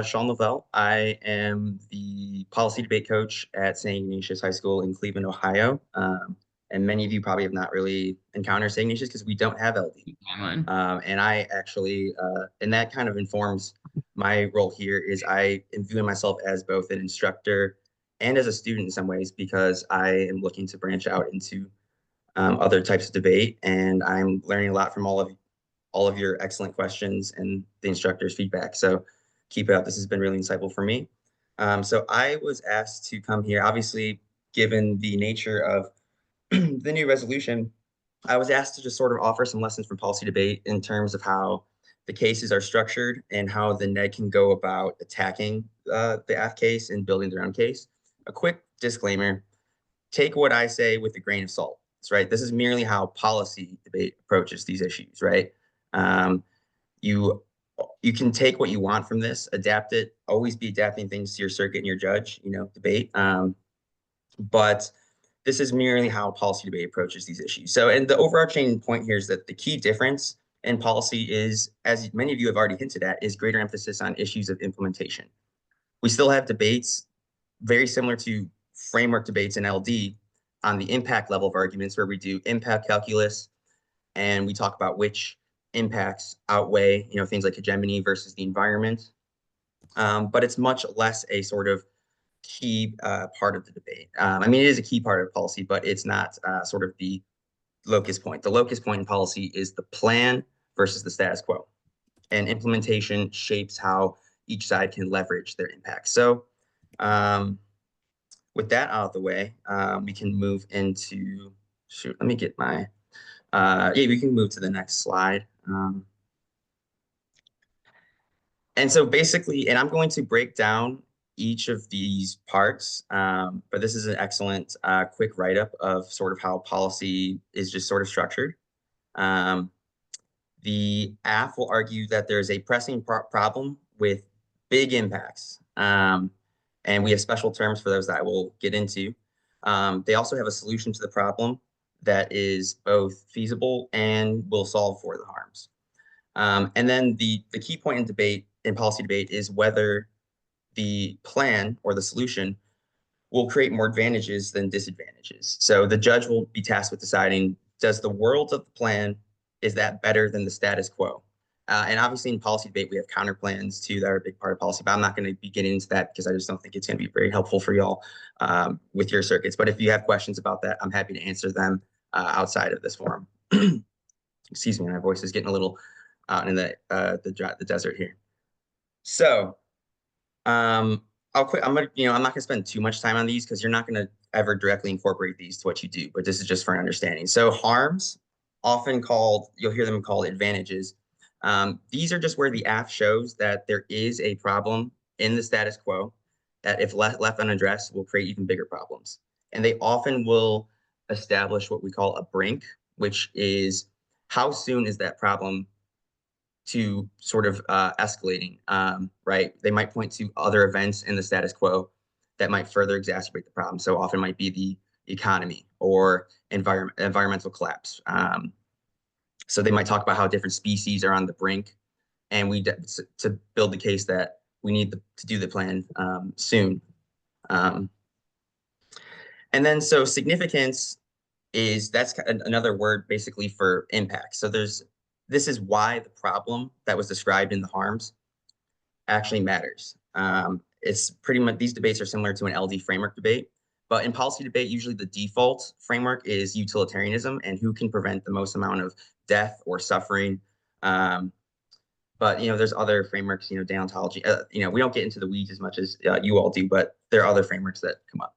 Sean Lavelle. I am the policy debate coach at St. Ignatius High School in Cleveland, Ohio. And many of you probably have not really encountered St. Ignatius because we don't have LD. One. And I actually, and that kind of informs my role here is I am viewing myself as both an instructor and as a student in some ways because I am looking to branch out into other types of debate. And I'm learning a lot from all of your excellent questions and the instructor's feedback. So keep it up. This has been really insightful for me. So I was asked to come here, obviously, given the nature of the new resolution, I was asked to just sort of offer some lessons from policy debate in terms of how the cases are structured and how the NED can go about attacking the AF case and building their own case. A quick disclaimer, take what I say with a grain of salt, right? This is merely how policy debate approaches these issues, right? Um, you you can take what you want from this, adapt it, always be adapting things to your circuit and your judge, debate. But this is merely how policy debate approaches these issues. So, and the overarching point here is that the key difference in policy is, as many of you have already hinted at, is greater emphasis on issues of implementation. We still have debates very similar to framework debates in LD on the impact level of arguments where we do impact calculus and we talk about which impacts outweigh, things like hegemony versus the environment. But it's much less a sort of key part of the debate. I mean, it is a key part of policy, but it's not sort of the locus point. The locus point in policy is the plan versus the status quo. And implementation shapes how each side can leverage their impact. So with that out of the way, we can move into, let me get my, we can move to the next slide. And so basically, and I'm going to break down each of these parts, but this is an excellent quick write-up of sort of how policy is just sort of structured. The AF will argue that there's a pressing problem with big impacts. And we have special terms for those that I will get into. They also have a solution to the problem that is both feasible and will solve for the harms. And then the key point in policy debate is whether the plan or the solution will create more advantages than disadvantages. So the judge will be tasked with deciding, does the world of the plan, is that better than the status quo? And obviously in policy debate, we have counter plans too that are a big part of policy, but I'm not going to be getting into that because I just don't think it's going to be very helpful for y'all with your circuits. But if you have questions about that, I'm happy to answer them outside of this forum. Excuse me, my voice is getting a little out in the desert here. So I'll quit. I'm not gonna spend too much time on these because you're not gonna ever directly incorporate these to what you do, but this is just for an understanding. So harms, often called, you'll hear them called advantages. These are just where the AF shows that there is a problem in the status quo that if left unaddressed will create even bigger problems. And they often will establish what we call a brink, which is how soon is that problem to sort of escalating, right? They might point to other events in the status quo that might further exacerbate the problem. So often might be the economy or environmental collapse. So they might talk about how different species are on the brink, and to build the case that we need to do the plan soon. And then so significance that's another word basically for impact. So this is why the problem that was described in the harms actually matters. It's pretty much, these debates are similar to an LD framework debate, but in policy debate, usually the default framework is utilitarianism and who can prevent the most amount of death or suffering. But, there's other frameworks, deontology, we don't get into the weeds as much as you all do, but there are other frameworks that come up.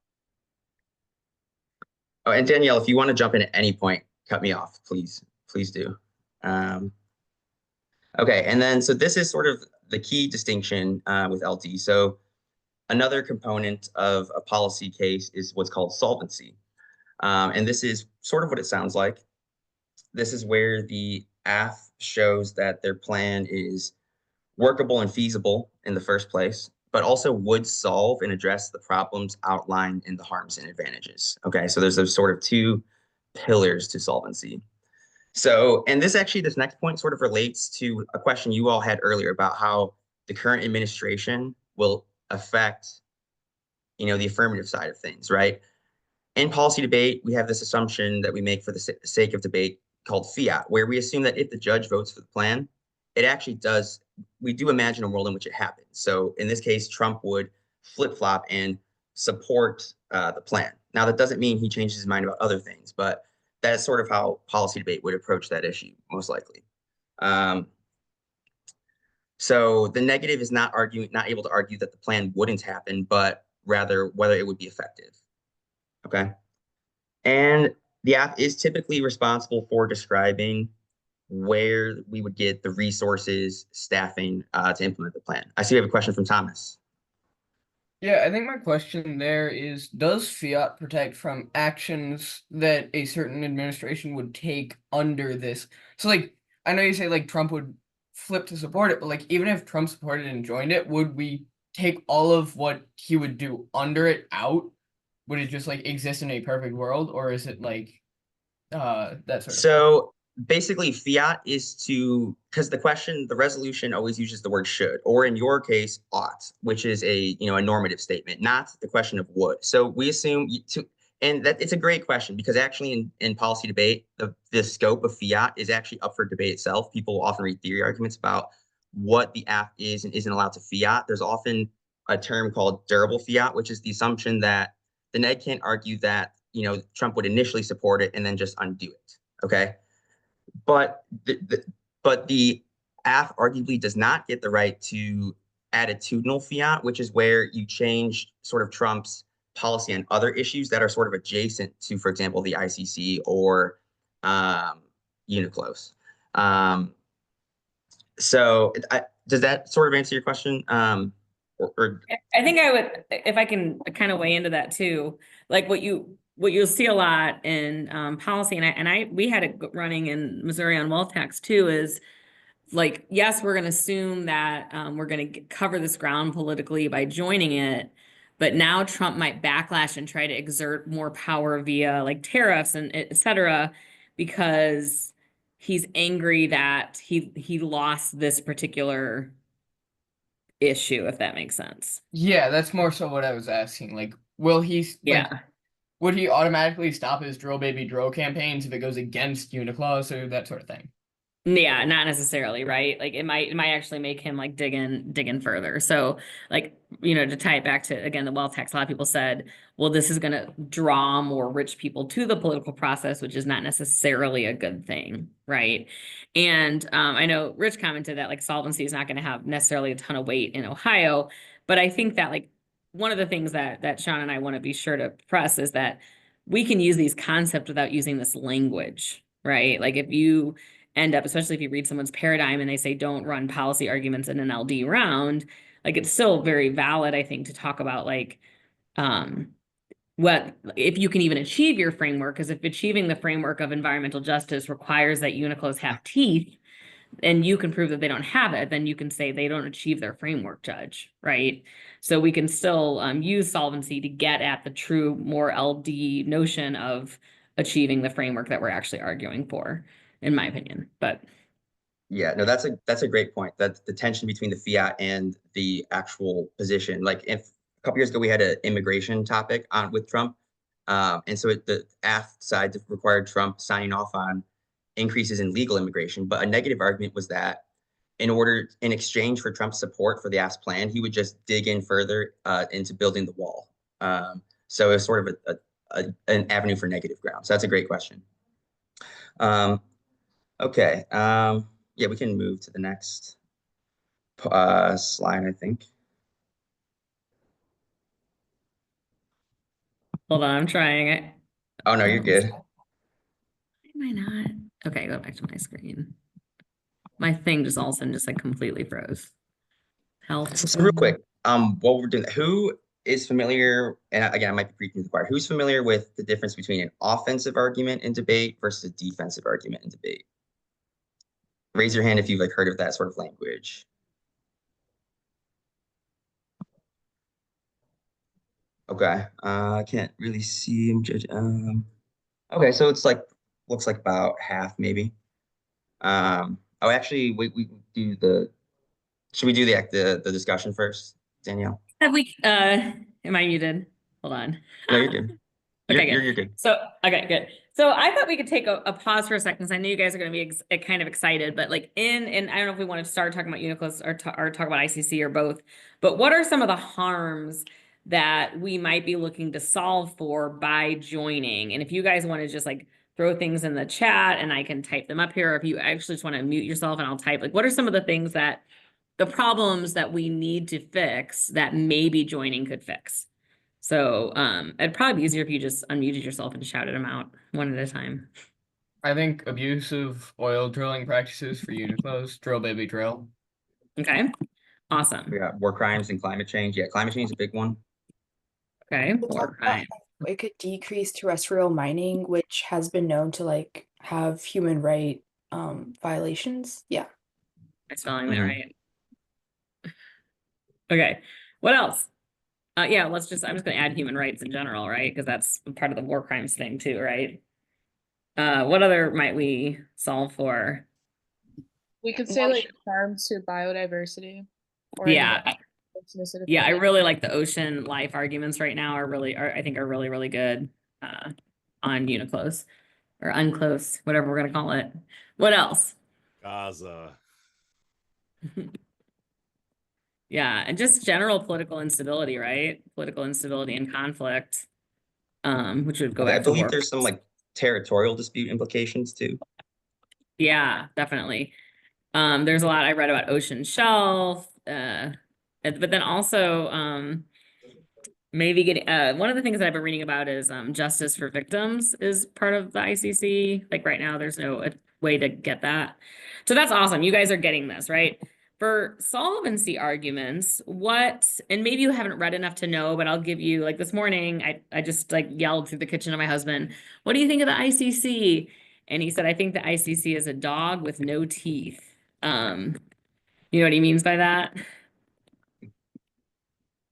Oh, and Danielle, if you want to jump in at any point, cut me off, please do. Okay, and then so this is sort of the key distinction with LD. So another component of a policy case is what's called solvency. And this is sort of what it sounds like. This is where the AF shows that their plan is workable and feasible in the first place, but also would solve and address the problems outlined in the harms and advantages. Okay, so there's those sort of two pillars to solvency. So, and this next point sort of relates to a question you all had earlier about how the current administration will affect, the affirmative side of things, right? In policy debate, we have this assumption that we make for the sake of debate called fiat, where we assume that if the judge votes for the plan, it actually does. We do imagine a world in which it happens. So in this case, Trump would flip flop and support the plan. Now, that doesn't mean he changes his mind about other things, but that's sort of how policy debate would approach that issue, most likely. Um, so the negative is not able to argue that the plan wouldn't happen, but rather whether it would be effective. Okay. And the app is typically responsible for describing where we would get the resources, staffing to implement the plan. I see we have a question from Thomas. Yeah, I think my question there is, does fiat protect from actions that a certain administration would take under this? So, like, I know you say, like, Trump would flip to support it, but, like, even if Trump supported and joined it, would we take all of what he would do under it out? Would it just, like, exist in a perfect world, or is it, like, that sort of thing? So basically, fiat is because the resolution always uses the word should, or in your case, ought, which is a normative statement, not the question of would. So we assume and that it's a great question because actually in policy debate, the scope of fiat is actually up for debate itself. People often read theory arguments about what the app is and isn't allowed to fiat. There's often a term called durable fiat, which is the assumption that the Ned can't argue that Trump would initially support it and then just undo it. Okay, but the AF arguably does not get the right to attitudinal fiat, which is where you change sort of Trump's policy on other issues that are sort of adjacent to, for example, the ICC or UNICLOS. Does that sort of answer your question? I think I would, if I can kind of weigh into that too, like what you'll see a lot in policy, and we had it running in Missouri on wealth tax too, is like, yes, we're going to assume that we're going to cover this ground politically by joining it, but now Trump might backlash and try to exert more power via like tariffs and et cetera, because he's angry that he lost this particular issue, if that makes sense. Yeah, that's more so what I was asking. Like, will he, like, Yeah. would he automatically stop his Drill Baby Drill campaigns if it goes against UNICLOS or that sort of thing? Yeah, not necessarily, right? Like it might actually make him like dig in further. So like, to tie it back to again the wealth tax, a lot of people said, well, this is gonna draw more rich people to the political process, which is not necessarily a good thing, right? And I know Rich commented that like solvency is not gonna have necessarily a ton of weight in Ohio, but I think that like one of the things that Sean and I want to be sure to press is that we can use these concepts without using this language, right? Like if you end up, especially if you read someone's paradigm and they say don't run policy arguments in an LD round, like it's still very valid, I think, to talk about like what if you can even achieve your framework, because if achieving the framework of environmental justice requires that UNICLOs have teeth and you can prove that they don't have it, then you can say they don't achieve their framework, judge, right? So we can still use solvency to get at the true, more LD notion of achieving the framework that we're actually arguing for, in my opinion. But Yeah, no, that's a great point. That the tension between the fiat and the actual position. Like if a couple years ago we had an immigration topic on with Trump, and so the AF side required Trump signing off on increases in legal immigration. But a negative argument was that in exchange for Trump's support for the AF's plan, he would just dig in further into building the wall. So it was sort of an avenue for negative ground. So that's a great question. Okay. Yeah, we can move to the next slide, I think. hold on, I'm trying it. Oh, no, you're good. Why am I not? Okay, go back to my screen. My thing just all of a sudden just like completely froze. Health. So real quick, while we're doing that, who is familiar, and again, I might be preaching to the choir, who's familiar with the difference between an offensive argument in debate versus a defensive argument in debate? Raise your hand if you've like heard of that sort of language. Okay, I can't really see him judge. Okay, so it's like looks like about half maybe. Oh, actually, we do the Should we do the discussion first, Danielle? Have we, am I muted? Hold on. No, you're good. Okay, You're good. good. So, okay, good. So I thought we could take a pause for a second, because I know you guys are going to be kind of excited, but like and I don't know if we want to start talking about Uniclus or talk about ICC or both, but what are some of the harms that we might be looking to solve for by joining? And if you guys want to just like throw things in the chat and I can type them up here, or if you actually just want to mute yourself and I'll type, like, what are some of the things that the problems that we need to fix that maybe joining could fix? So it'd probably be easier if you just unmuted yourself and shouted them out one at a time. I think abusive oil drilling practices for Uniclos, drill baby drill. Okay, awesome. We got war crimes and climate change. Yeah, climate change is a big one. Okay, war crime. It could decrease terrestrial mining, which has been known to like have human right violations. Yeah. Am I spelling that right? Okay, what else? Yeah, I'm just gonna add human rights in general, right? Because that's part of the war crimes thing too, right? What other might we solve for? We could say like harm to biodiversity. Or Yeah, yeah, I like really like the ocean life arguments right now I think are really, really good on Uniclose or unclose, whatever we're gonna call it. What else? Gaza. Yeah, and just general political instability, right? Political instability and conflict, which would go I back to believe war. there's some like territorial dispute implications too. Yeah, definitely. There's a lot I read about ocean shelf, but then also maybe getting one of the things that I've been reading about is justice for victims is part of the ICC. Like right now, there's no way to get that. So that's awesome. You guys are getting this, right? For solvency arguments, and maybe you haven't read enough to know, but I'll give you, like this morning, I just like yelled through the kitchen at my husband, what do you think of the ICC? And he said, I think the ICC is a dog with no teeth. You know what he means by that?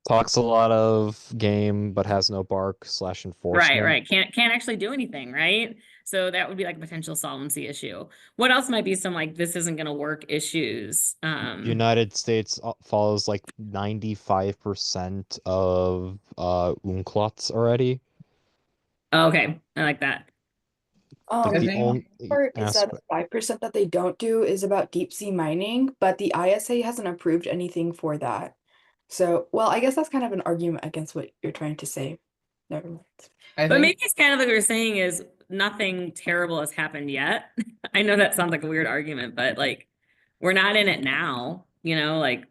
Talks a lot of game, but has no bark / enforcement. Right. Can't actually do anything, right? So that would be like a potential solvency issue. What else might be some like this isn't gonna work issues? United States follows like 95% of UNCLOS already. Okay, I like that. Like I the think only Part is that aspect. 5% that they don't do is about deep sea mining, but the ISA hasn't approved anything for that. So, well, I guess that's kind of an argument against what you're trying to say. Never mind. I But think maybe it's kind of like we're saying is nothing terrible has happened yet. I know that sounds like a weird argument, but like we're not in it now, like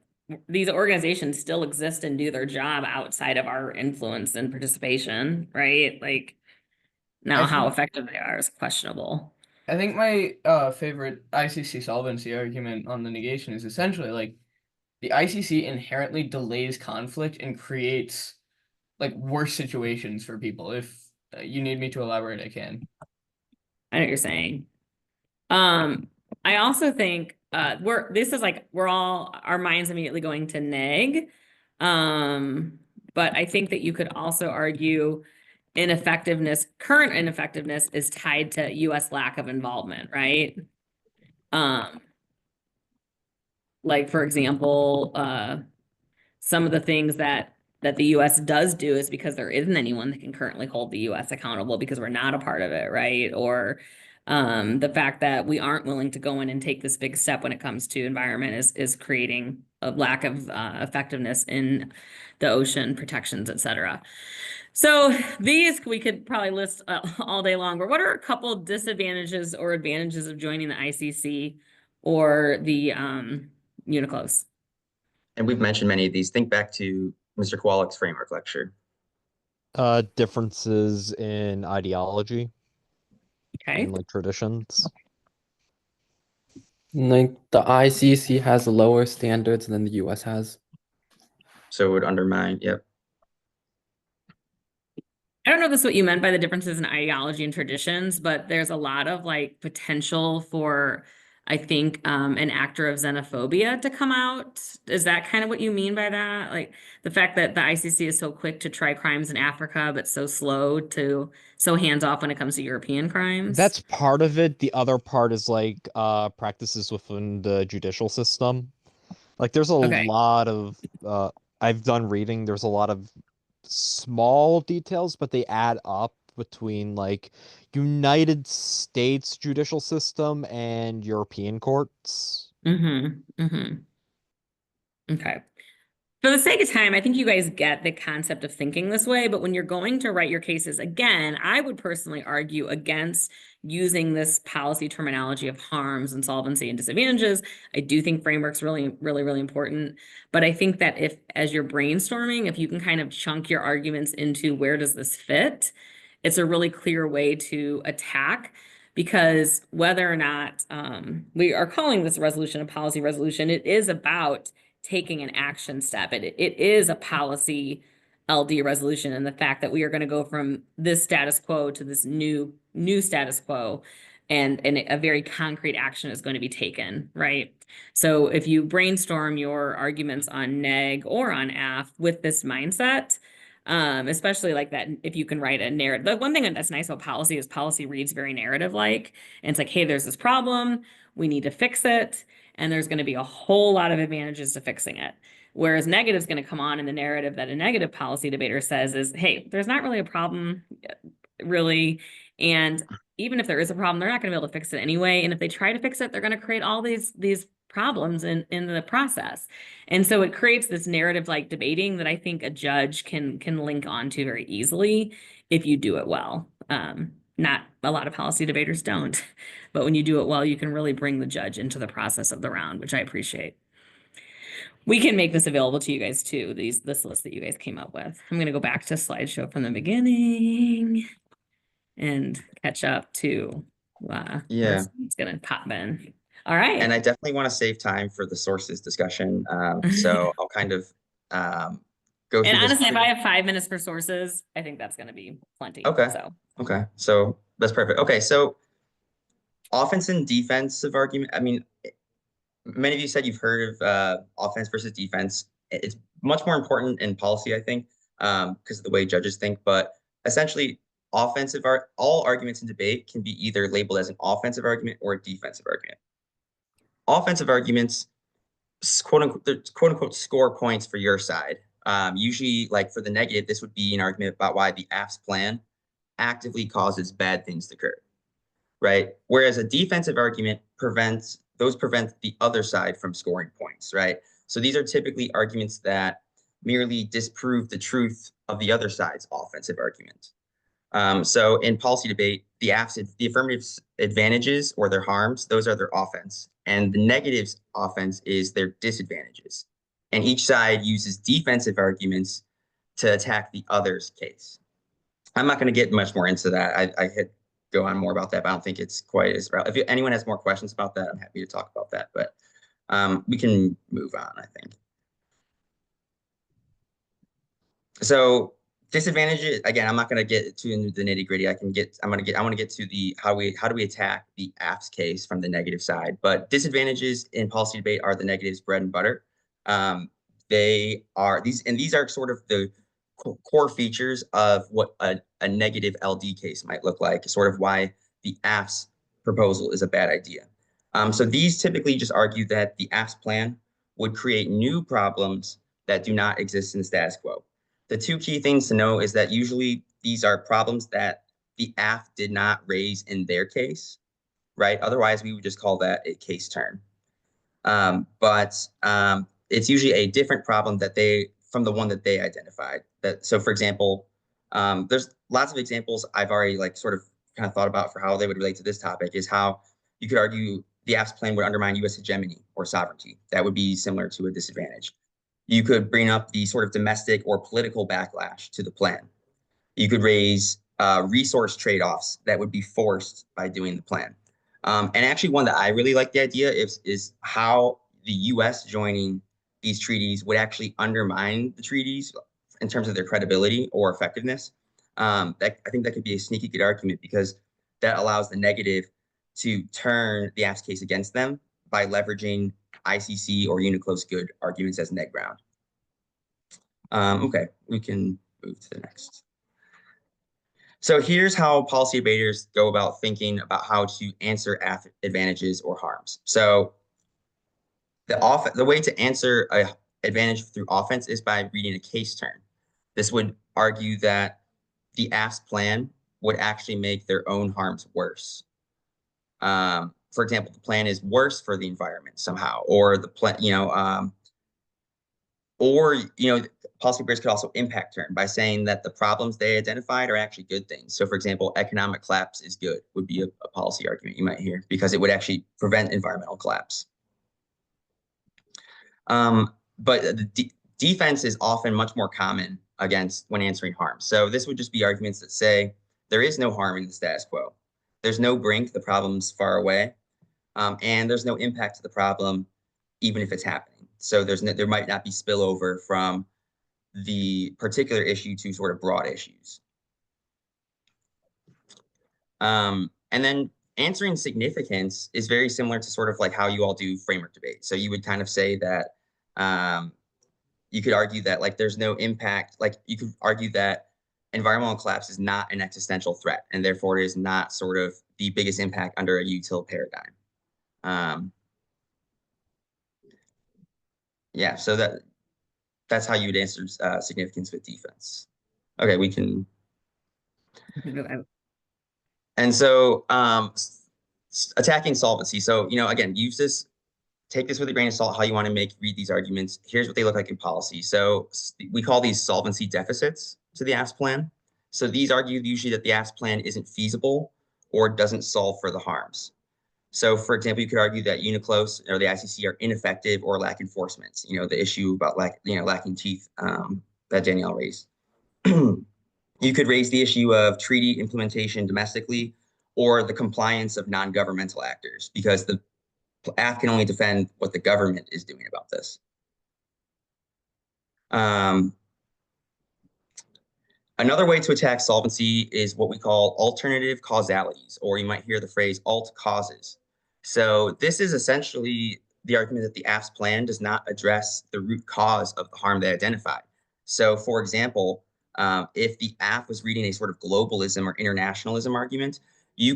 these organizations still exist and do their job outside of our influence and participation, right? Like now I how think- effective they are is questionable. I think my favorite ICC solvency argument on the negation is essentially like the ICC inherently delays conflict and creates like worse situations for people. If you need me to elaborate, I can. I know what you're saying. I also think we're all our minds immediately going to neg. But I think that you could also argue current ineffectiveness is tied to US lack of involvement, right? Like for example, some of the things that the US does do is because there isn't anyone that can currently hold the US accountable because we're not a part of it, right? Or the fact that we aren't willing to go in and take this big step when it comes to environment is creating a lack of effectiveness in the ocean protections, et cetera. So these we could probably list all day long, but what are a couple disadvantages or advantages of joining the ICC or the Uniclose? And we've mentioned many of these. Think back to Mr. Kowalek's framework lecture. Differences in ideology Okay. and like traditions. Like the ICC has lower standards than the US has. So it would undermine, yep. I don't know if this is what you meant by the differences in ideology and traditions, but there's a lot of like potential for, I think, an actor of xenophobia to come out. Is that kind of what you mean by that? Like the fact that the ICC is so quick to try crimes in Africa, but so hands off when it comes to European crimes? That's part of it. The other part is like practices within the judicial system. Like there's a Okay. lot of I've done reading, there's a lot of small details, but they add up between like United States judicial system and European courts. Okay. For the sake of time, I think you guys get the concept of thinking this way, but when you're going to write your cases again, I would personally argue against using this policy terminology of harms, insolvency, and disadvantages. I do think framework's really important, but I think that if, as you're brainstorming, if you can kind of chunk your arguments into where does this fit, it's a really clear way to attack. Because whether or not we are calling this resolution a policy resolution, it is about taking an action step. It is a policy LD resolution, and the fact that we are going to go from this status quo to this new status quo, and a very concrete action is going to be taken, right? So if you brainstorm your arguments on neg or on AF with this mindset, especially like that, if you can write a narrative. The one thing that's nice about policy is policy reads very narrative-like, and it's like, hey, there's this problem, we need to fix it, and there's going to be a whole lot of advantages to fixing it. Whereas negative is going to come on in the narrative that a negative policy debater says is, hey, there's not really a problem, really. And even if there is a problem, they're not going to be able to fix it anyway. And if they try to fix it, they're going to create all these problems in the process. And so it creates this narrative like debating that I think a judge can link onto very easily if you do it well. Not a lot of policy debaters don't, but when you do it well, you can really bring the judge into the process of the round, which I appreciate. We can make this available to you guys too, this list that you guys came up with. I'm going to go back to slideshow from the beginning and catch up to Yeah. it's going to pop in. All right. And I definitely want to save time for the sources discussion. So I'll kind of go through And this. honestly, if I have 5 minutes for sources, I think that's going to be plenty. Okay. So. Okay. So that's perfect. Okay. So offense and defensive argument. I mean, many of you said you've heard of offense versus defense. It's much more important in policy, I think, because of the way judges think. But essentially, all arguments in debate can be either labeled as an offensive argument or a defensive argument. Offensive arguments, quote unquote, score points for your side. Usually, like for the negative, this would be an argument about why the AF's plan actively causes bad things to occur, right? Whereas a defensive argument prevents the other side from scoring points, right? So these are typically arguments that merely disprove the truth of the other side's offensive argument. So in policy debate, the affirmative advantages or their harms, those are their offense. And the negatives offense is their disadvantages. And each side uses defensive arguments to attack the other's case. I'm not going to get much more into that. I could go on more about that, but I don't think it's quite as relevant. If anyone has more questions about that, I'm happy to talk about that. But we can move on, I think. So disadvantages, again, I'm not going to get too into the nitty gritty. I want to get to the how do we attack the AF's case from the negative side. But disadvantages in policy debate are the negatives bread and butter. These are sort of the core features of what a negative LD case might look like, sort of why the AF's proposal is a bad idea. So these typically just argue that the AF's plan would create new problems that do not exist in the status quo. The two key things to know is that usually these are problems that the AF did not raise in their case, right? Otherwise, we would just call that a case turn. But it's usually a different problem from the one that they identified. So for example, there's lots of examples I've already sort of kind of thought about for how they would relate to this topic is how you could argue the AF's plan would undermine U.S. hegemony or sovereignty. That would be similar to a disadvantage. You could bring up the sort of domestic or political backlash to the plan. You could raise resource trade-offs that would be forced by doing the plan. And actually one that I really like the idea is how the U.S. joining these treaties would actually undermine the treaties in terms of their credibility or effectiveness. I think that could be a sneaky good argument because that allows the negative to turn the AF's case against them by leveraging ICC or UNICLO's good arguments as neg ground. Okay, we can move to the next. So here's how policy debaters go about thinking about how to answer AF advantages or harms. So The way to answer a advantage through offense is by reading a case turn. This would argue that the AF's plan would actually make their own harms worse. For example, the plan is worse for the environment somehow, or the plan, policy breaks could also impact turn by saying that the problems they identified are actually good things. So, for example, economic collapse is good would be a policy argument you might hear because it would actually prevent environmental collapse. But the defense is often much more common against when answering harm. So this would just be arguments that say there is no harm in the status quo. There's no brink, the problem's far away, and there's no impact to the problem, even if it's happening. So there might not be spillover from the particular issue to sort of broad issues. And then answering significance is very similar to sort of like how you all do framework debate. So you would kind of say that you could argue that like there's no impact, like you could argue that environmental collapse is not an existential threat, and therefore it is not sort of the biggest impact under a util paradigm. Yeah, so that's how you would answer significance with defense. Okay, we can. And so attacking solvency. So, again, take this with a grain of salt, how you want to read these arguments. Here's what they look like in policy. So we call these solvency deficits to the AFS plan. So these argue usually that the AFS plan isn't feasible or doesn't solve for the harms. So, for example, you could argue that UNICLOS or the ICC are ineffective or lack enforcement. The issue about lacking teeth that Danielle raised. You could raise the issue of treaty implementation domestically or the compliance of non-governmental actors, because the AF can only defend what the government is doing about this. Another way to attack solvency is what we call alternative causalities, or you might hear the phrase alt causes. So this is essentially the argument that the AF's plan does not address the root cause of the harm they identified. So, for example, if the AF was reading a sort of globalism or internationalism argument, the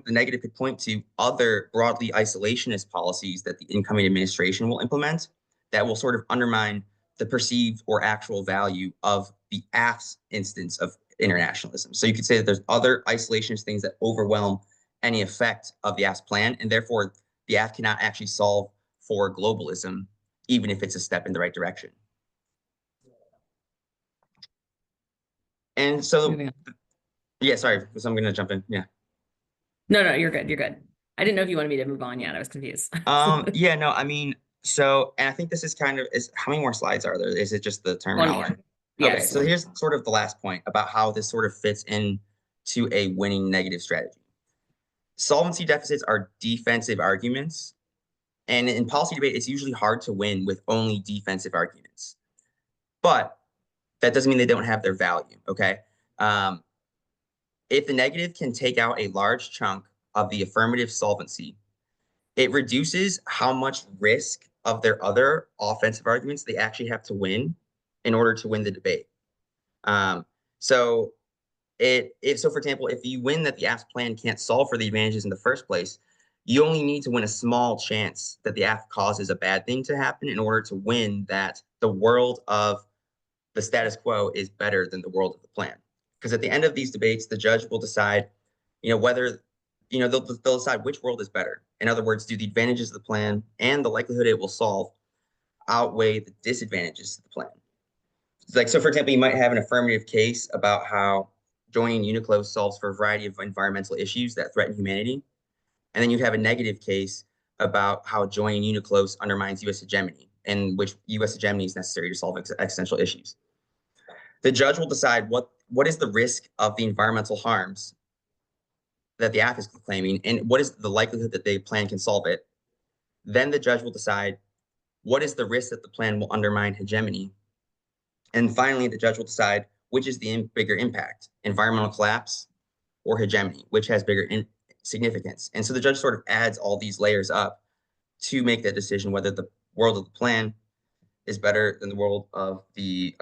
negative could point to other broadly isolationist policies that the incoming administration will implement that will sort of undermine the perceived or actual value of the AF's instance of internationalism. So you could say that there's other isolationist things that overwhelm any effect of the AF's plan, and therefore the AF cannot actually solve for globalism, even if it's a step in the right direction. And so, yeah, sorry, so I'm going to jump in. Yeah. No, you're good. You're good. I didn't know if you wanted me to move on yet. I was confused. Yeah, no, I mean, so, and I think this is how many more slides are there? Is it just the terminology? Yes. Okay, so here's sort of the last point about how this sort of fits into a winning negative strategy. Solvency deficits are defensive arguments, and in policy debate, it's usually hard to win with only defensive arguments. But that doesn't mean they don't have their value, okay? If the negative can take out a large chunk of the affirmative solvency, it reduces how much risk of their other offensive arguments they actually have to win in order to win the debate. So for example, if you win that the AF's plan can't solve for the advantages in the first place, you only need to win a small chance that the AF causes a bad thing to happen in order to win that the world of the status quo is better than the world of the plan. Because at the end of these debates, the judge will decide, whether, they'll decide which world is better. In other words, do the advantages of the plan and the likelihood it will solve outweigh the disadvantages of the plan? So for example, you might have an affirmative case about how joining UNICLOS solves for a variety of environmental issues that threaten humanity. And then you have a negative case about how joining UNICLOS undermines U.S. hegemony, and which U.S. hegemony is necessary to solve existential issues. The judge will decide what is the risk of the environmental harms that the AF is claiming, and what is the likelihood that the plan can solve it. Then the judge will decide what is the risk that the plan will undermine hegemony. And finally, the judge will decide which is the bigger impact, environmental collapse or hegemony, which has bigger significance. And so the judge sort of adds all these layers up to make that decision whether the world of the plan is better than the world of the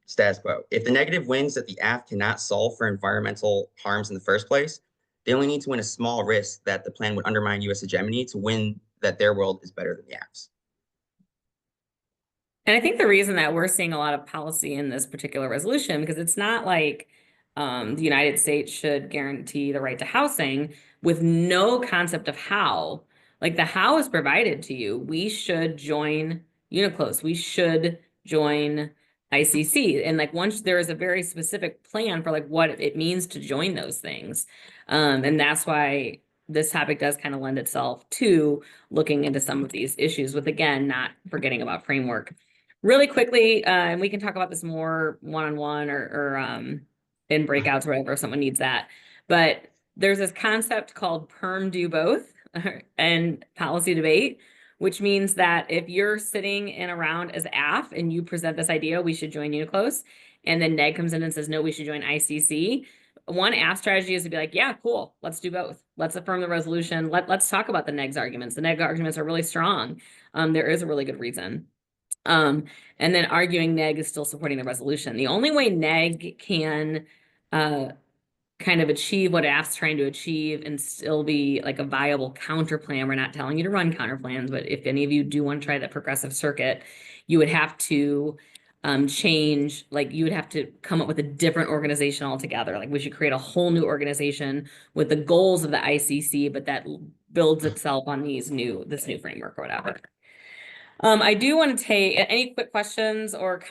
status quo. If the negative wins that the AF cannot solve for environmental harms in the first place, they only need to win a small risk that the plan would undermine U.S. hegemony to win that their world is better than Yap's. And I think the reason that we're seeing a lot of policy in this particular resolution, because it's not like the United States should guarantee the right to housing with no concept of how. Like the how is provided to you. We should join UNICLOS. We should join ICC. And like once there is a very specific plan for like what it means to join those things. And that's why this topic does kind of lend itself to looking into some of these issues with, again, not forgetting about framework. Really quickly, and we can talk about this more one-on-one or in breakouts or whatever if someone needs that. But there's this concept called perm do both and policy debate, which means that if you're sitting in around as AF and you present this idea, we should join UNICLOS, and then NEG comes in and says, no, we should join ICC. One AF strategy is to be like, yeah, cool, let's do both. Let's affirm the resolution. Let's talk about the NEG's arguments. The NEG arguments are really strong. There is a really good reason. And then arguing NEG is still supporting the resolution. The only way NEG can kind of achieve what AF's trying to achieve and still be like a viable counter plan. We're not telling you to run counter plans, but if any of you do want to try that progressive circuit, you would have to change, like you would have to come up with a different organization altogether. Like we should create a whole new organization with the goals of the ICC, but that builds itself on this new framework or whatever. I do want to take any quick questions or comments